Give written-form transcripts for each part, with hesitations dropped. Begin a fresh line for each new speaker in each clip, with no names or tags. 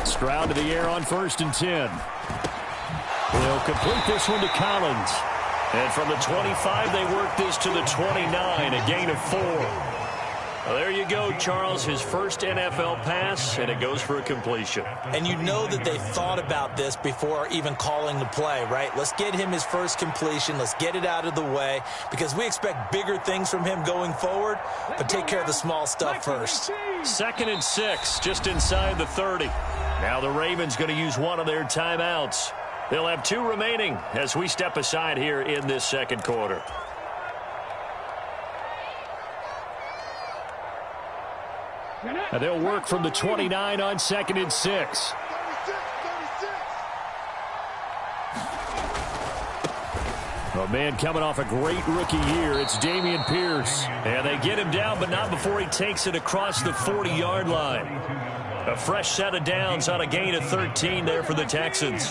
Stroud to the air on 1st and 10. They'll complete this one to Collins. And from the 25, they work this to the 29, a gain of 4. Well, there you go, Charles, his first NFL pass, and it goes for a completion.
And you know that they thought about this before even calling the play, right? Let's get him his first completion. Let's get it out of the way because we expect bigger things from him going forward, but take care of the small stuff first.
2nd and 6, just inside the 30. Now the Ravens going to use one of their timeouts. They'll have 2 remaining as we step aside here in this second quarter. And they'll work from the 29 on 2nd and 6. A man coming off a great rookie year, it's Dameon Pierce. And they get him down, but not before he takes it across the 40-yard line. A fresh set of downs on a gain of 13 there for the Texans.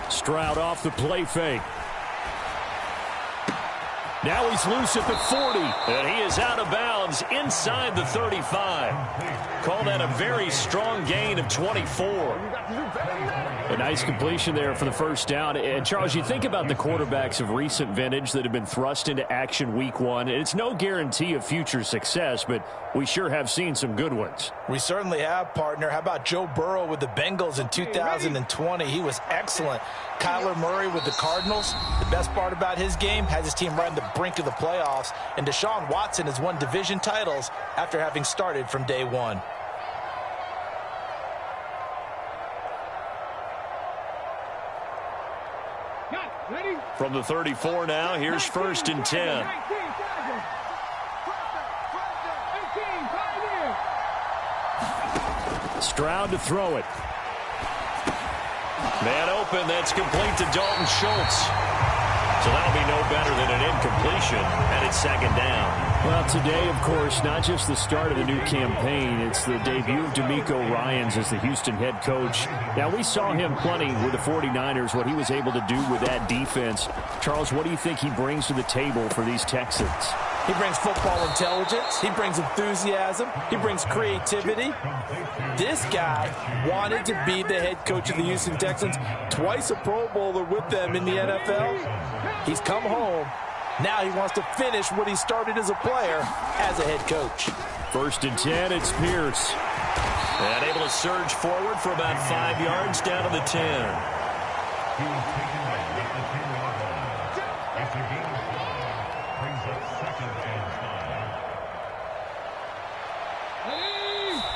Stroud off the play fake. Now he's loose at the 40, and he is out of bounds inside the 35. Call that a very strong gain of 24. A nice completion there for the first down. And, Charles, you think about the quarterbacks of recent vintage that have been thrust into action week 1. It's no guarantee of future success, but we sure have seen some good ones.
We certainly have, partner. How about Joe Burrow with the Bengals in 2020? He was excellent. Kyler Murray with the Cardinals. The best part about his game, has his team right on the brink of the playoffs. And Deshaun Watson has won division titles after having started from day 1.
From the 34 now, here's 1st and 10. Stroud to throw it. Man open, that's complete to Dalton Schultz. So that'll be no better than an incompletion, and it's 2nd down. Well, today, of course, not just the start of the new campaign, it's the debut of DeMeco Ryans as the Houston head coach. Now, we saw him plenty with the 49ers, what he was able to do with that defense. Charles, what do you think he brings to the table for these Texans?
He brings football intelligence. He brings enthusiasm. He brings creativity. This guy wanted to be the head coach of the Houston Texans, twice a Pro Bowler with them in the NFL. He's come home. Now he wants to finish what he started as a player as a head coach.
1st and 10, it's Pierce. And able to surge forward for about 5 yards down to the 10.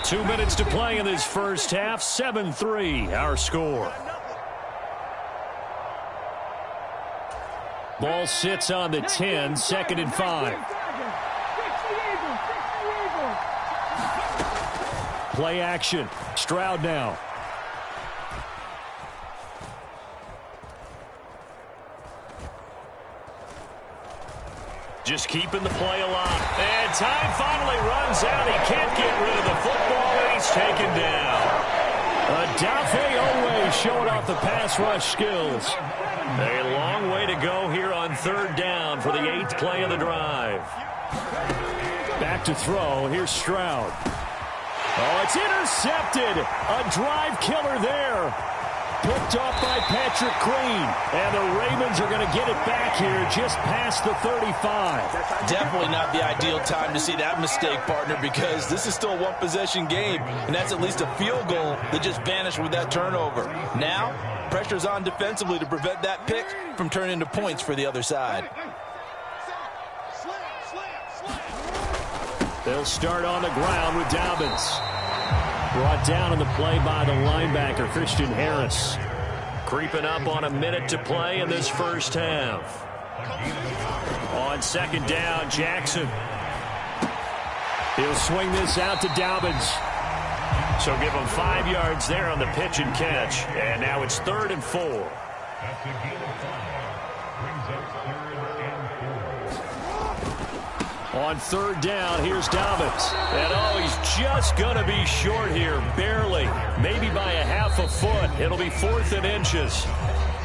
2 minutes to play in this first half. 7-3, our score. Ball sits on the 10, 2nd and 5. Play action. Stroud now. Just keeping the play alive. And time finally runs out. He can't get rid of the football, and he's taken down. Odafe Oweh showing off the pass rush skills. A long way to go here on 3rd down for the 8th play of the drive. Back to throw. Here's Stroud. Oh, it's intercepted. A drive killer there. Picked off by Patrick Queen. And the Ravens are going to get it back here just past the 35.
Definitely not the ideal time to see that mistake, partner, because this is still a one-possession game, and that's at least a field goal that just vanished with that turnover. Now, pressure's on defensively to prevent that pick from turning into points for the other side.
They'll start on the ground with Dobbins. Brought down in the play by the linebacker, Christian Harris. Creeping up on a minute to play in this first half. On 2nd down, Jackson. He'll swing this out to Dobbins. So give him 5 yards there on the pitch and catch. And now it's 3rd and 4. On 3rd down, here's Dobbins. And oh, he's just going to be short here, barely. Maybe by a half a foot. It'll be 4th and inches.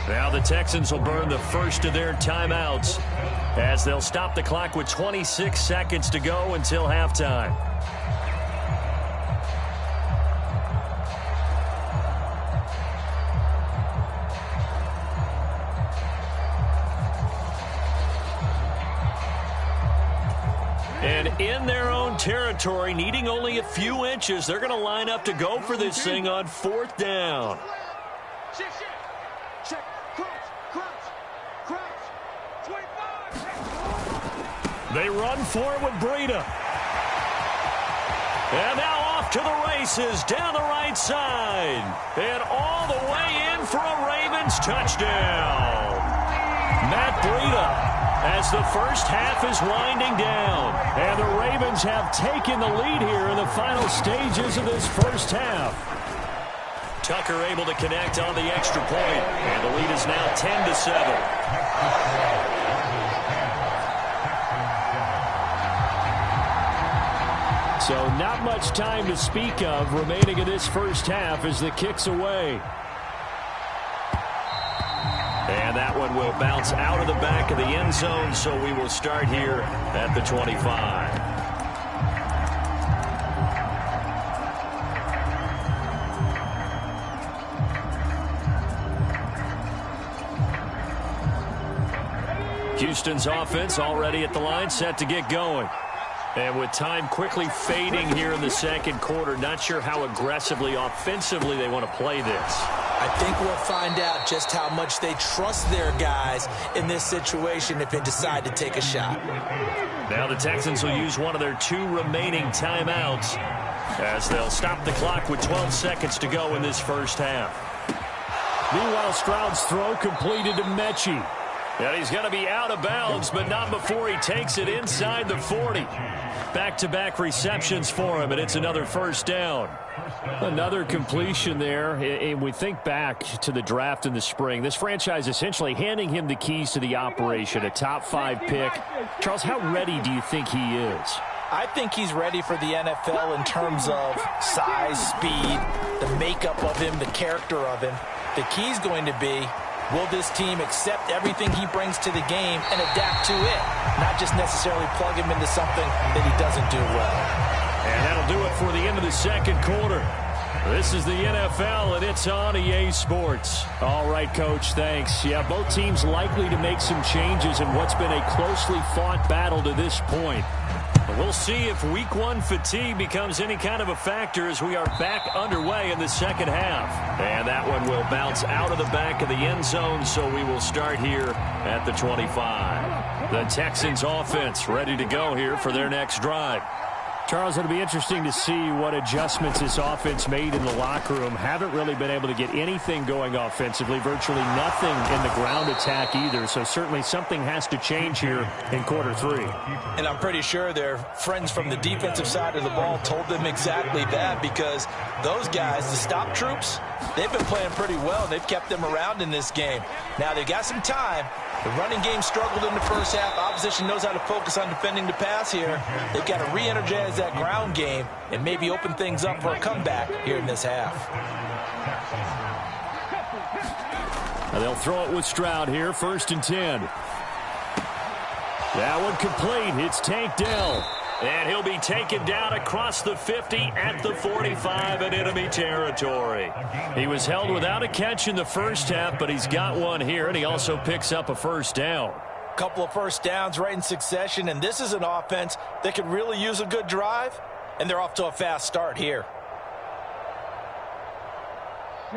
Now the Texans will burn the first of their timeouts as they'll stop the clock with 26 seconds to go until halftime. And in their own territory, needing only a few inches, they're going to line up to go for this thing on 4th down. They run for it with Breida. And now off to the races down the right side. And all the way in for a Ravens touchdown. Matt Breida, as the first half is winding down. And the Ravens have taken the lead here in the final stages of this first half. Tucker able to connect on the extra point. And the lead is now 10-7. So not much time to speak of remaining in this first half as the kick's away. And that one will bounce out of the back of the end zone, so we will start here at the 25. Houston's offense already at the line, set to get going. And with time quickly fading here in the second quarter, not sure how aggressively, offensively they want to play this.
I think we'll find out just how much they trust their guys in this situation if they decide to take a shot.
Now the Texans will use one of their 2 remaining timeouts as they'll stop the clock with 12 seconds to go in this first half. Meanwhile, Stroud's throw completed to Mechie. And he's going to be out of bounds, but not before he takes it inside the 40. Back-to-back receptions for him, and it's another first down. Another completion there, and we think back to the draft in the spring. This franchise essentially handing him the keys to the operation, a top 5 pick. Charles, how ready do you think he is?
I think he's ready for the NFL in terms of size, speed, the makeup of him, the character of him. The key's going to be, will this team accept everything he brings to the game and adapt to it, not just necessarily plug him into something that he doesn't do well.
And that'll do it for the end of the second quarter. This is the NFL, and it's on EA Sports. All right, Coach, thanks. Yeah, both teams likely to make some changes in what's been a closely fought battle to this point. We'll see if Week 1 fatigue becomes any kind of a factor as we are back underway in the second half. And that one will bounce out of the back of the end zone, so we will start here at the 25. The Texans offense ready to go here for their next drive. Charles, it'll be interesting to see what adjustments this offense made in the locker room. Haven't really been able to get anything going offensively, virtually nothing in the ground attack either. So certainly something has to change here in quarter 3.
And I'm pretty sure their friends from the defensive side of the ball told them exactly that, because those guys, the stop troops, they've been playing pretty well. They've kept them around in this game. Now they've got some time. The running game struggled in the first half. Opposition knows how to focus on defending the pass here. They've got to re-energize that ground game and maybe open things up for a comeback here in this half.
And they'll throw it with Stroud here, 1st and 10. That one complete. It's Tank Dell. And he'll be taken down across the 50 at the 45 in enemy territory. He was held without a catch in the first half, but he's got one here, and he also picks up a first down.
Couple of first downs right in succession, and this is an offense that could really use a good drive, and they're off to a fast start here.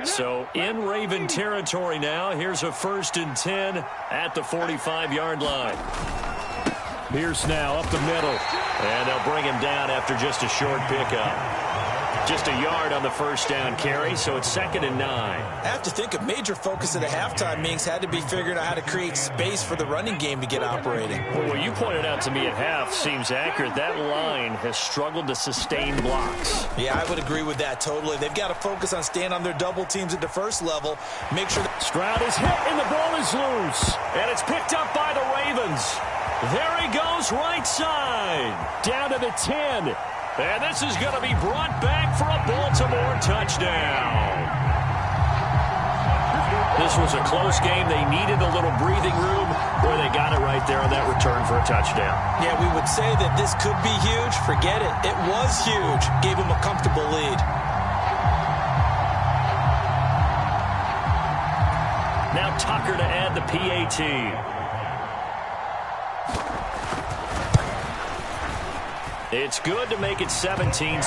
So in Raven territory now, here's a 1st and 10 at the 45-yard line. Pierce now up the middle, and they'll bring him down after just a short pickup. Just a yard on the first down carry, so it's 2nd and 9.
I have to think a major focus of the halftime meetings had to be figuring out how to create space for the running game to get operating.
Well, what you pointed out to me at half seems accurate. That line has struggled to sustain blocks.
Yeah, I would agree with that totally. They've got to focus on staying on their double teams at the first level. Make sure that
Stroud is hit, and the ball is loose. And it's picked up by the Ravens. There he goes right side. Down to the 10. And this is going to be brought back for a Baltimore touchdown. The this was a close game. They needed a little breathing room where they got it right there on that return for a touchdown.
Yeah, we would say that this could be huge. Forget it. It was huge. Gave them a comfortable lead.
Now Tucker to add the PAT. It's good to make it 17-7.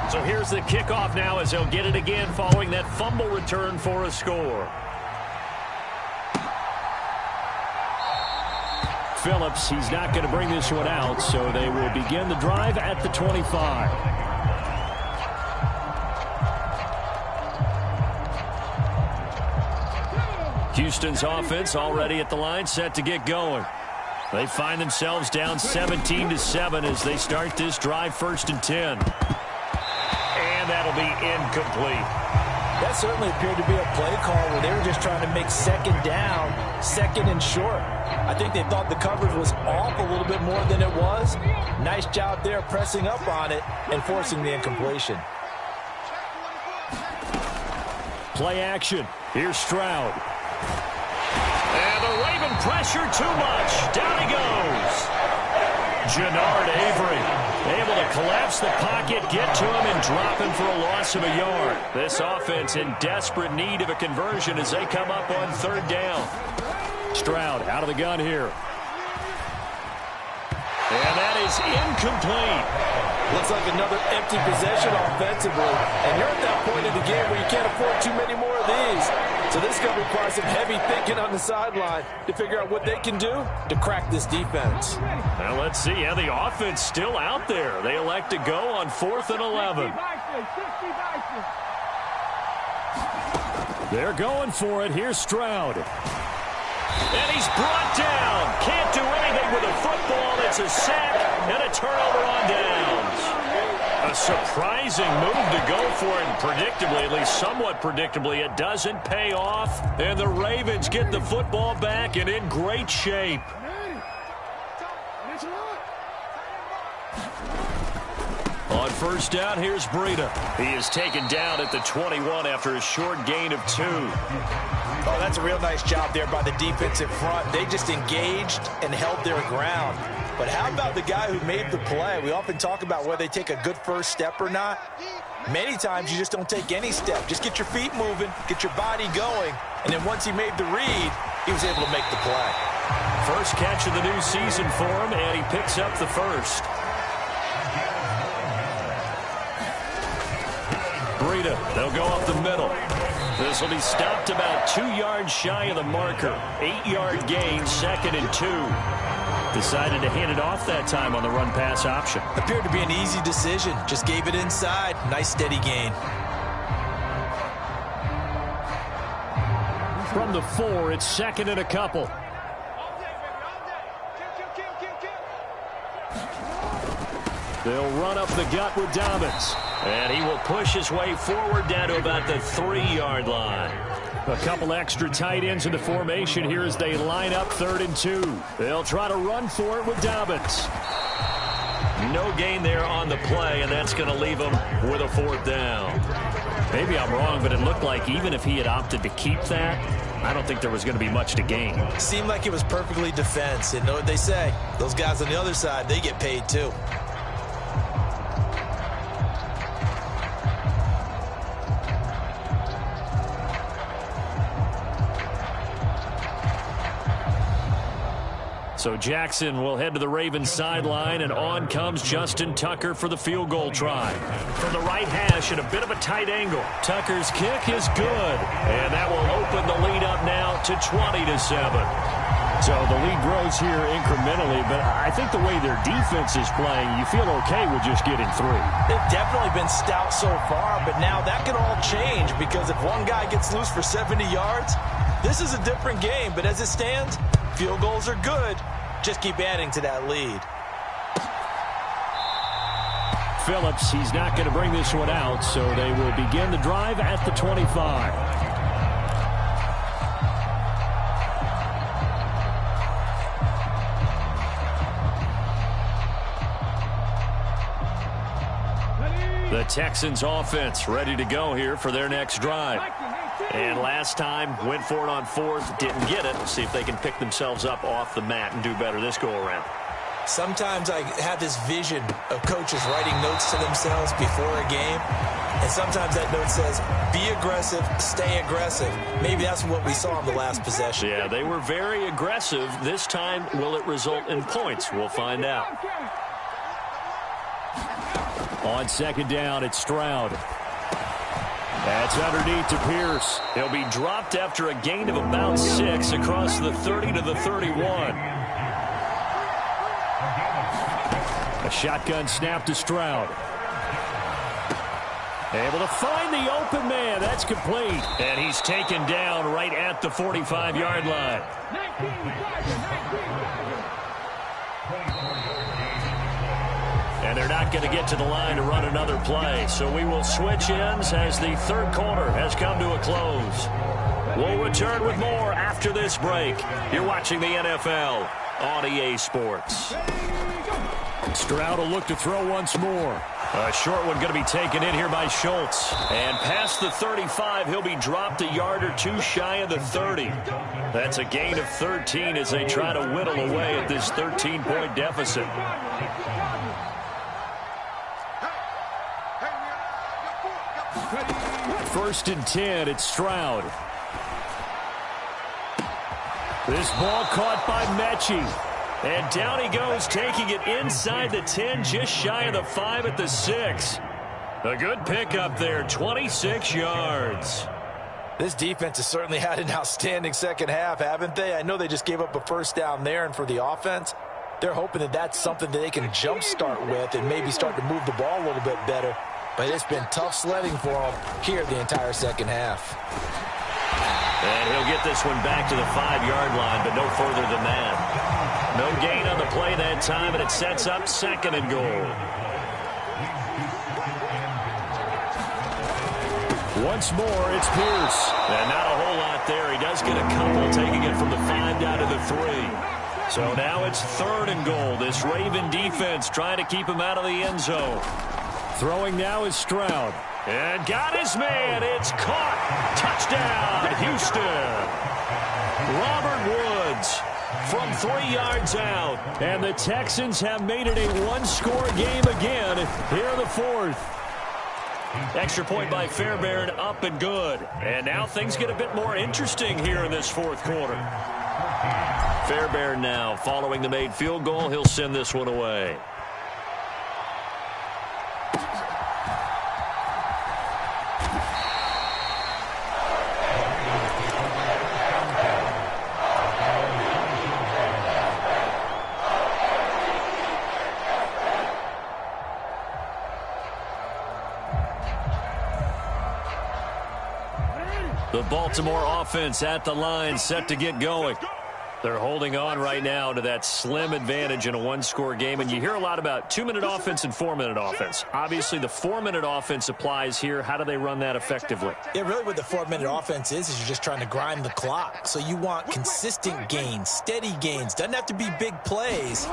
So here's the kickoff now as he'll get it again following that fumble return for a score. Phillips, he's not going to bring this one out, so they will begin the drive at the 25. Houston's offense already at the line, set to get going. They find themselves down 17-7 as they start this drive, 1st and 10. And that'll be incomplete.
That certainly appeared to be a play call where they were just trying to make second down, 2nd and short. I think they thought the coverage was off a little bit more than it was. Nice job there pressing up on it and forcing the incompletion.
Play action. Here's Stroud. And the Raven pressure too much. Down he goes. Jannard Avery able to collapse the pocket, get to him, and drop him for a loss of a yard. This offense in desperate need of a conversion as they come up on 3rd down. Stroud out of the gun here. And that is incomplete.
Looks like another empty possession offensively. And you're at that point in the game where you can't afford too many more of these. So this is going to require some heavy thinking on the sideline to figure out what they can do to crack this defense.
Now let's see. Yeah, the offense still out there. They elect to go on 4th and 11. They're going for it. Here's Stroud. And he's brought down. Can't do anything with a football. It's a sack and a turnover on downs. A surprising move to go for it, and predictably, at least somewhat predictably, it doesn't pay off. And the Ravens get the football back and in great shape. On 1st down, here's Breida. He is taken down at the 21 after a short gain of 2.
Oh, that's a real nice job there by the defensive front. They just engaged and held their ground. But how about the guy who made the play? We often talk about whether they take a good first step or not. Many times you just don't take any step. Just get your feet moving, get your body going, and then once he made the read, he was able to make the play.
First catch of the new season for him, and he picks up the first. Breida, they'll go up the middle. This will be stopped about 2 yards shy of the marker. 8-yard gain, 2nd and 2. Decided to hand it off that time on the run-pass option.
Appeared to be an easy decision. Just gave it inside. Nice steady gain.
From the 4, it's 2nd and a couple. They'll run up the gut with Dobbins. And he will push his way forward down to about the 3-yard line. A couple extra tight ends in the formation here as they line up 3rd and 2. They'll try to run for it with Dobbins. No gain there on the play, and that's going to leave them with a 4th down. Maybe I'm wrong, but it looked like even if he had opted to keep that, I don't think there was going to be much to gain.
Seemed like it was perfectly defense. And know what they say? Those guys on the other side, they get paid too.
So Jackson will head to the Ravens sideline, and on comes Justin Tucker for the field goal try. From the right hash at a bit of a tight angle. Tucker's kick is good, and that will open the lead up now to 20-7. So the lead grows here incrementally, but I think the way their defense is playing, you feel okay with just getting 3.
They've definitely been stout so far, but now that can all change because if one guy gets loose for 70 yards, this is a different game. But as it stands, field goals are good. Just keep adding to that lead.
Phillips. He's not going to bring this one out, so they will begin the drive at the 25. The Texans offense ready to go here for their next drive. And last time, went for it on fourth, didn't get it. See if they can pick themselves up off the mat and do better this go-around.
Sometimes I have this vision of coaches writing notes to themselves before a game. And sometimes that note says, be aggressive, stay aggressive. Maybe that's what we saw in the last possession.
Yeah, they were very aggressive. This time, will it result in points? We'll find out. On second down, it's Stroud. That's underneath to Pierce. He'll be dropped after a gain of about 6 across the 30 to the 31. A shotgun snap to Stroud. Able to find the open man. That's complete. And he's taken down right at the 45-yard line. And they're not going to get to the line to run another play. So we will switch ends as the third quarter has come to a close. We'll return with more after this break. You're watching the NFL on EA Sports. Stroud will look to throw once more. A short one going to be taken in here by Schultz. And past the 35, he'll be dropped a yard or two shy of the 30. That's a gain of 13 as they try to whittle away at this 13-point deficit. First and 10, it's Stroud. This ball caught by Mechie. And down he goes, taking it inside the 10, just shy of the 5 at the 6. A good pickup there, 26 yards.
This defense has certainly had an outstanding second half, haven't they? I know they just gave up a first down there, and for the offense, they're hoping that that's something that they can jumpstart with and maybe start to move the ball a little bit better. But it's been tough sledding for them here the entire second half.
And he'll get this one back to the 5-yard line, but no further than that. No gain on the play that time, and it sets up second and goal. Once more, it's Pierce. And not a whole lot there. He does get a couple, taking it from the 5 down to the 3. So now it's third and goal. This Raven defense trying to keep him out of the end zone. Throwing now is Stroud. And got his man. It's caught. Touchdown, Houston. Robert Woods from 3 yards out. And the Texans have made it a one-score game again here in the fourth. Extra point by Fairbairn, up and good. And now things get a bit more interesting here in this fourth quarter. Fairbairn now following the made field goal. He'll send this one away. The Baltimore offense at the line, set to get going. They're holding on right now to that slim advantage in a one-score game. And you hear a lot about 2-minute offense and 4-minute offense. Obviously, the 4-minute offense applies here. How do they run that effectively?
Yeah, really what the 4-minute offense is you're just trying to grind the clock. So you want consistent gains, steady gains. Doesn't have to be big plays,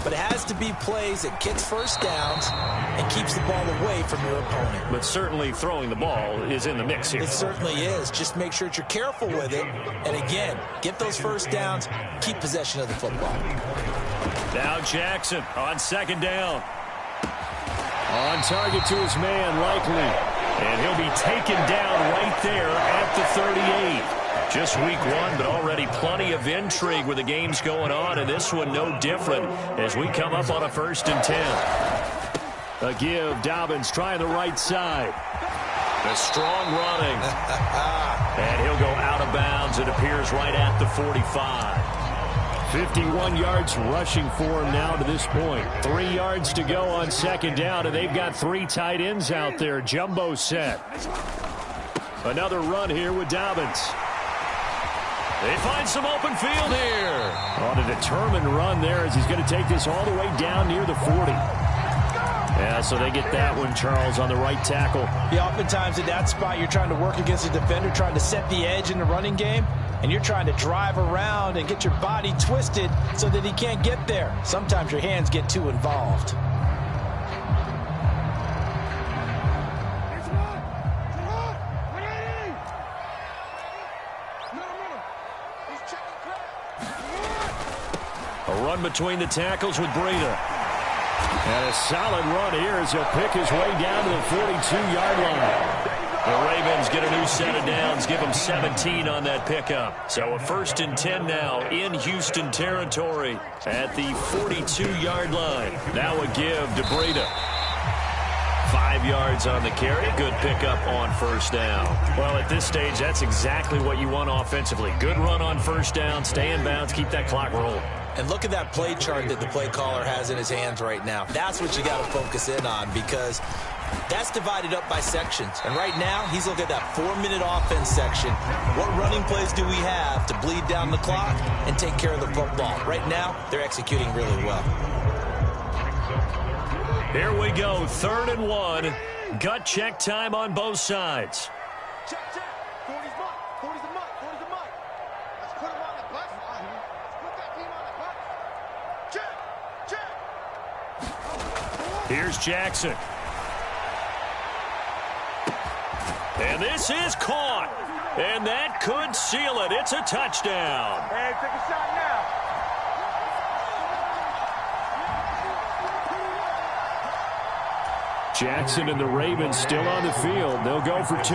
but it has to be plays that gets first downs and keeps the ball away from your opponent.
But certainly throwing the ball is in the mix here.
It certainly is. Just make sure that you're careful with it. And again, get those first downs. Keep possession of the football.
Now Jackson on second down. On target to his man, Likely. And he'll be taken down right there at the 38. Just week one, but already plenty of intrigue with the games going on, and this one no different as we come up on a 1st and 10. A give, Dobbins trying the right side. The strong running. And he'll go out of bounds. It appears right at the 45. 51 yards rushing for him now to this point. 3 yards to go on second down, and they've got 3 tight ends out there. Jumbo set. Another run here with Dobbins. They find some open field here. On a determined run there as he's going to take this all the way down near the 40. As so they get that one, Charles, on the right tackle.
Yeah, oftentimes in that spot, you're trying to work against a defender, trying to set the edge in the running game, and you're trying to drive around and get your body twisted so that he can't get there. Sometimes your hands get too involved.
A run between the tackles with Breida. And a solid run here as he'll pick his way down to the 42-yard line. The Ravens get a new set of downs, give them 17 on that pickup. So a 1st and 10 now in Houston territory at the 42-yard line. Now a give to Breida. 5 yards on the carry. Good pickup on 1st down. Well, at this stage, that's exactly what you want offensively. Good run on 1st down, stay in bounds, keep that clock rolling.
And look at that play chart that the play caller has in his hands right now. That's what you got to focus in on, because that's divided up by sections. And right now, he's looking at that 4-minute offense section. What running plays do we have to bleed down the clock and take care of the football? Right now, they're executing really well.
Here we go, 3rd and 1. Gut check time on both sides.
Check, check. 40's mud. 40's the mud. 40's the mud. Let's put him on the bus. Let's put that team on the bus. Check, check.
Here's Jackson. And this is caught. And that could seal it. It's a touchdown.
Hey, take a shot now.
Jackson and the Ravens still on the field. They'll go for 2.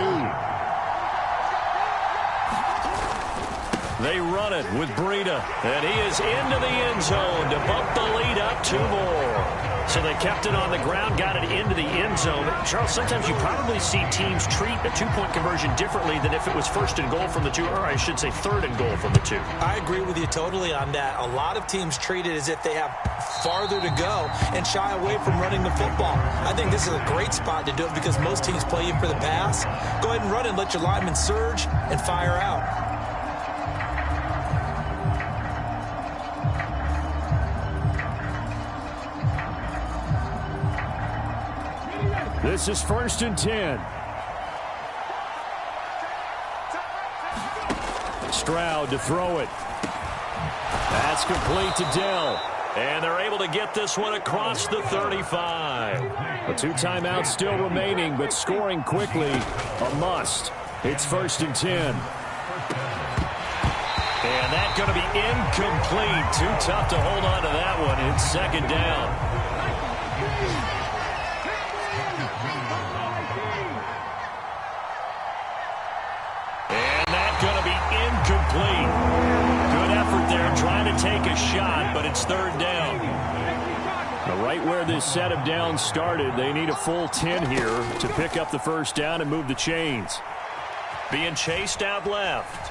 They run it with Breida. And he is into the end zone to bump the lead up 2 more. So they kept it on the ground, got it into the end zone. Charles, sometimes you probably see teams treat a 2-point conversion differently than if it was 1st and goal from the 2, or I should say 3rd and goal from the 2.
I agree with you totally on that. A lot of teams treat it as if they have farther to go and shy away from running the football. I think this is a great spot to do it because most teams play you for the pass. Go ahead and run it, let your linemen surge and fire out.
This is 1st and 10. Stroud to throw it. That's complete to Dell. And they're able to get this one across the 35. A 2 timeouts still remaining, but scoring quickly, a must. It's 1st and 10. And that's going to be incomplete. Too tough to hold on to that one. It's 2nd down. Going to be incomplete. Good effort there trying to take a shot, but it's 3rd down. Now, right where this set of downs started, they need a full 10 here to pick up the 1st down and move the chains. Being chased out left.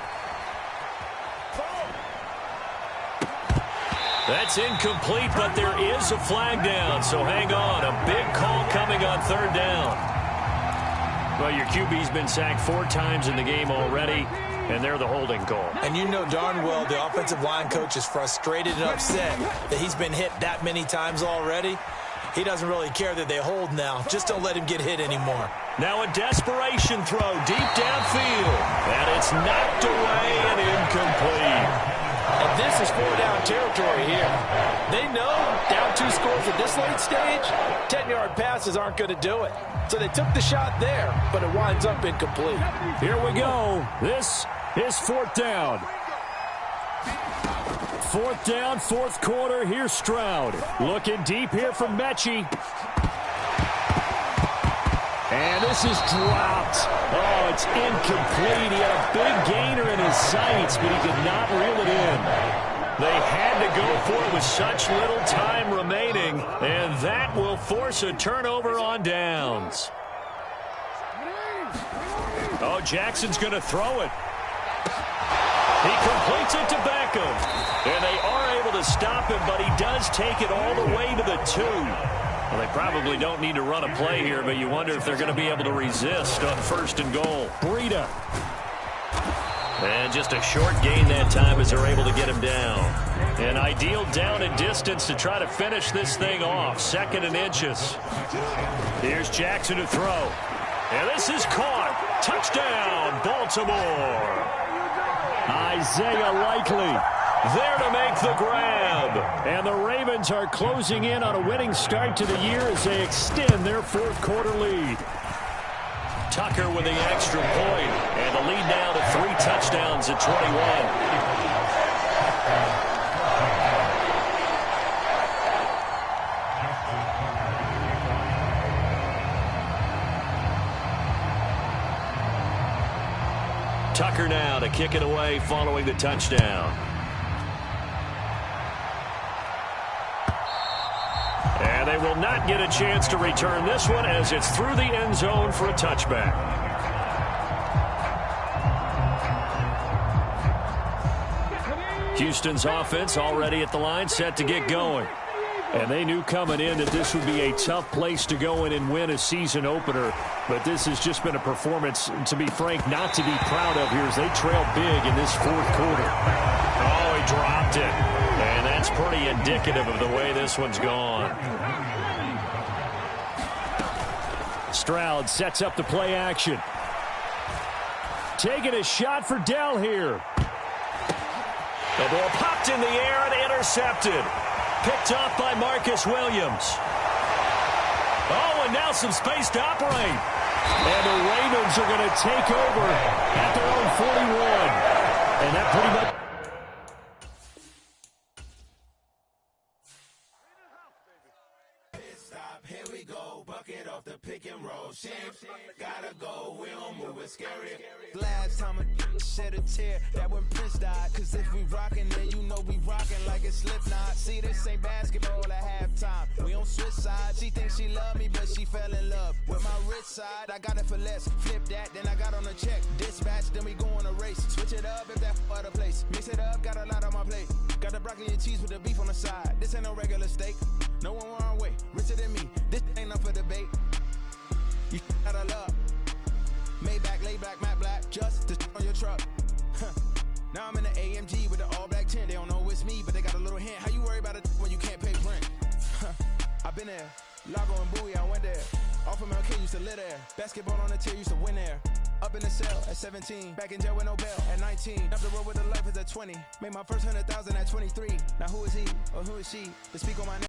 That's incomplete, but there is a flag down, so hang on. A big call coming on 3rd down. Well, your QB's been sacked 4 times in the game already, and they're the holding call.
And you know darn well the offensive line coach is frustrated and upset that he's been hit that many times already. He doesn't really care that they hold now. Just don't let him get hit anymore.
Now a desperation throw deep downfield. And it's knocked away and incomplete.
And this is 4-down territory here. They know down 2 scores at this late stage, 10-yard passes aren't going to do it. So they took the shot there, but it winds up incomplete.
Here we go. This is 4th down. 4th down, 4th quarter. Here's Stroud. Looking deep here from Mechie. And this is dropped. Oh, it's incomplete. He had a big gainer in his sights, but he could not reel it in. They had to go for it with such little time remaining, and that will force a turnover on downs. Oh, Jackson's going to throw it. He completes it to Beckham. And they are able to stop him, but he does take it all the way to the 2. Well, they probably don't need to run a play here, but you wonder if they're going to be able to resist on 1st and goal. Breida. And just a short gain that time as they're able to get him down. An ideal down and distance to try to finish this thing off. 2nd and inches. Here's Jackson to throw. And this is caught. Touchdown, Baltimore. Isaiah Likely there to make the grab. And the Ravens are closing in on a winning start to the year as they extend their 4th quarter lead. Tucker with the extra point, and the lead now to 3 touchdowns at 21. Tucker now to kick it away following the touchdown. And they will not get a chance to return this one as it's through the end zone for a touchback. Houston's offense already at the line, set to get going. And they knew coming in that this would be a tough place to go in and win a season opener. But this has just been a performance, to be frank, not to be proud of here as they trail big in this 4th quarter. Oh, he dropped it. And that's pretty indicative of the way this one's gone. Stroud sets up the play action. Taking a shot for Dell here. The ball popped in the air and intercepted. Picked off by Marcus Williams. Oh, and now some space to operate. And the Ravens are going to take over at their own 41. And that pretty much...
Here we go, bucket off the pick and roll. Shams, gotta go, we don't move it, scary.
Last time a shed a tear, that when Prince died. Cause if we rockin', then you know we rockin' like it's Slipknot. See, this ain't basketball at halftime. We on switch sides. She thinks she love me, but she fell in love with my rich side. I got it for less. Flip that, then I got on a check. Dispatch, then we go on a race. Switch it up if that other place. Mix it up, got a lot on my plate. Got the broccoli and cheese with the beef on the side. This ain't no regular steak. No one wrong way, richer than me. This ain't up for debate. You gotta love. Maybach, laid back, matte black, just to on your truck. Now I'm in the AMG with the all black tint. They don't know it's me, but they got a little hint. How you worry about it when you can't pay rent? I've been there. Lago and Bowie, I went there. Off of Mount K, used to live there. Basketball on the tier, used to win there. Up in the cell at 17. Back in jail with no bail at 19. Up the road with the life is at 20. Made my first 100,000 at 23. Now who is he or who is she to speak on my name?